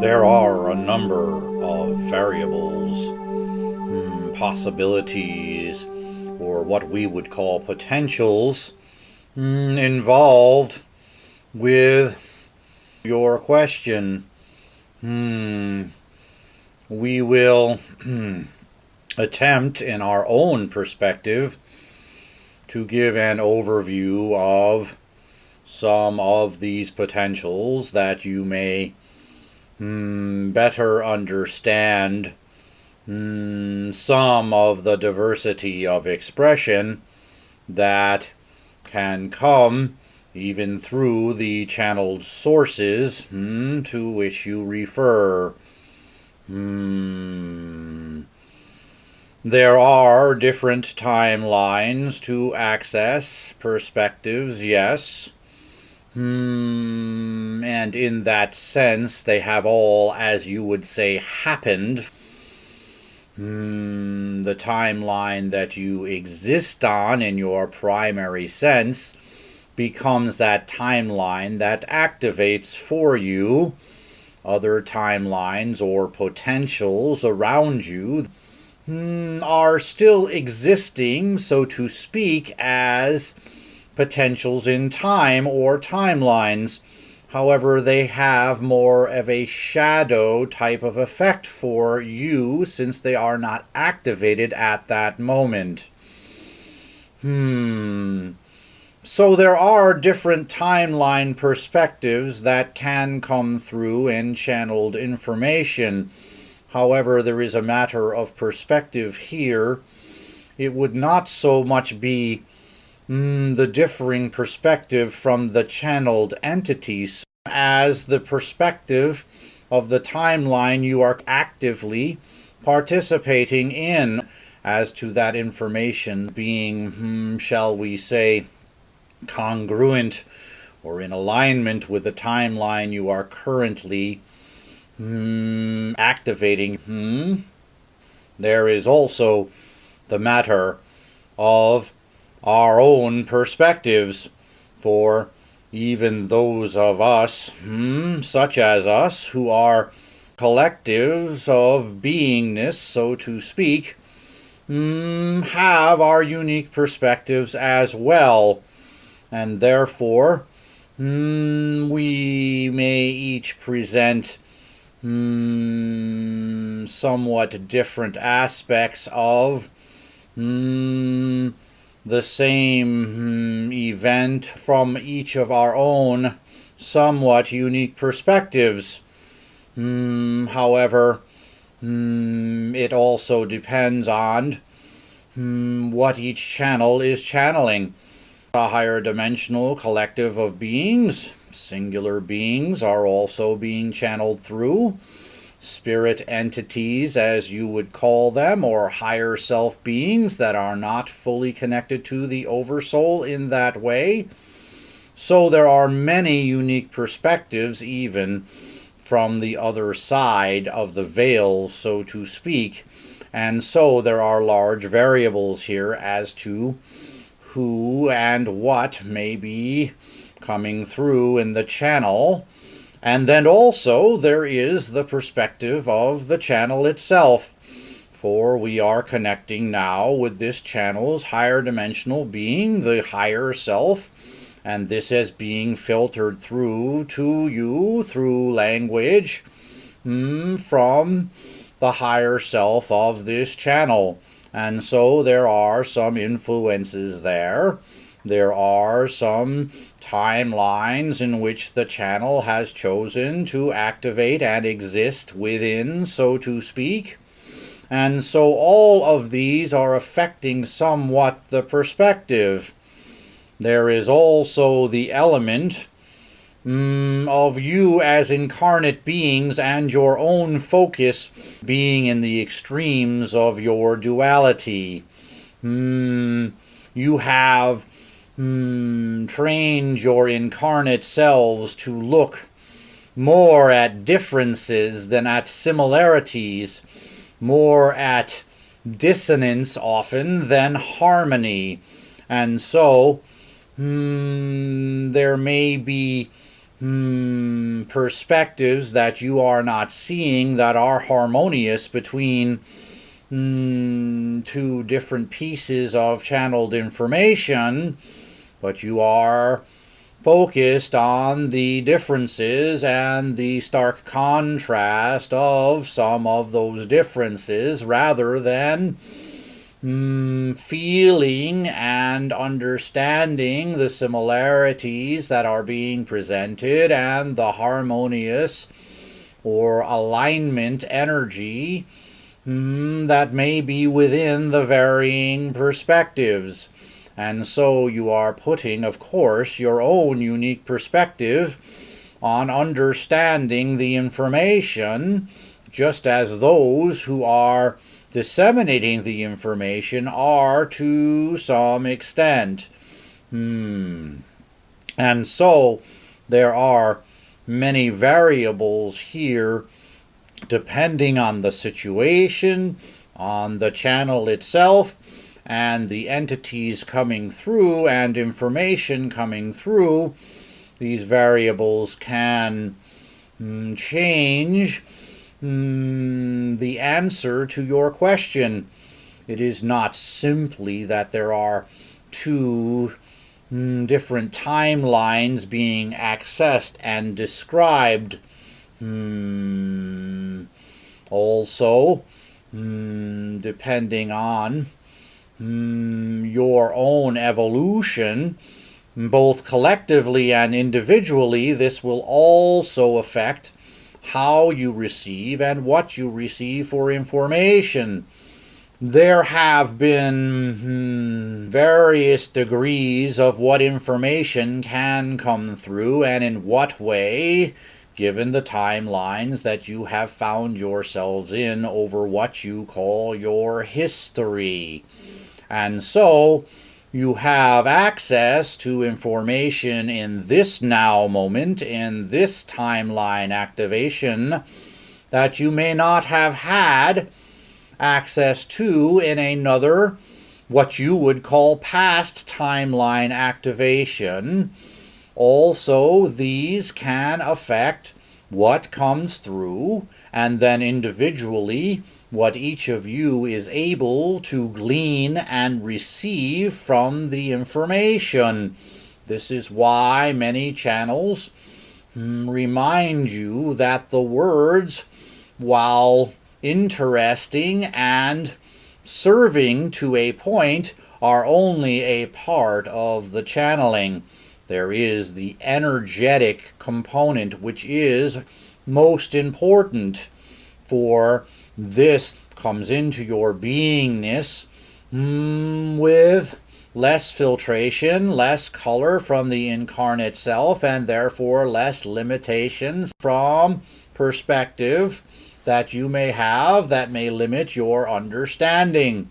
There are a number of variables, possibilities, or what we would call potentials involved with your question. We will attempt in our own perspective to give an overview of some of these potentials that you may better understand some of the diversity of expression that can come even through the channeled sources to which you refer. There are different timelines to access perspectives, yes. And in that sense, they have all, as you would say, happened. The timeline that you exist on in your primary sense becomes that timeline that activates for you other timelines or potentials around you are still existing, so to speak, as potentials in time or timelines. However, they have more of a shadow type of effect for you since they are not activated at that moment. So there are different timeline perspectives that can come through in channeled information. However, there is a matter of perspective here. It would not so much be the differing perspective from the channeled entities as the perspective of the timeline you are actively participating in, as to that information being, shall we say, congruent or in alignment with the timeline you are currently activating. There is also the matter of our own perspectives, for even those of us, such as us, who are collectives of beingness, so to speak, have our unique perspectives as well, and therefore we may each present somewhat different aspects of the same event from each of our own somewhat unique perspectives. However, it also depends on what each channel is channeling. A higher dimensional collective of beings, singular beings, are also being channeled through. Spirit entities, as you would call them, or higher self beings that are not fully connected to the oversoul in that way. So there are many unique perspectives even from the other side of the veil, so to speak. And so there are large variables here as to who and what may be coming through in the channel. And then also there is the perspective of the channel itself, for we are connecting now with this channel's higher dimensional being, the higher self, and this is being filtered through to you through language from the higher self of this channel. And so there are some influences there. There are some timelines in which the channel has chosen to activate and exist within, so to speak. And so all of these are affecting somewhat the perspective. There is also the element of you as incarnate beings and your own focus being in the extremes of your duality. You have trained your incarnate selves to look more at differences than at similarities, more at dissonance often than harmony. And so there may be perspectives that you are not seeing that are harmonious between two different pieces of channeled information, but you are focused on the differences and the stark contrast of some of those differences rather than feeling and understanding the similarities that are being presented and the harmonious or alignment energy that may be within the varying perspectives. And so you are putting, of course, your own unique perspective on understanding the information, just as those who are disseminating the information are to some extent. And so there are many variables here depending on the situation, on the channel itself, and the entities coming through and information coming through. These variables can change the answer to your question. It is not simply that there are two different timelines being accessed and described. Also, depending on your own evolution, both collectively and individually, this will also affect how you receive and what you receive for information. There have been various degrees of what information can come through and in what way, given the timelines that you have found yourselves in over what you call your history. And so you have access to information in this now moment, in this timeline activation, that you may not have had access to in another, what you would call past timeline activation. Also, these can affect what comes through, and then individually what each of you is able to glean and receive from the information. This is why many channels remind you that the words, while interesting and serving to a point, are only a part of the channeling. There is the energetic component, which is most important, for this comes into your beingness with less filtration, less color from the incarnate self, and therefore less limitations from perspective that you may have that may limit your understanding.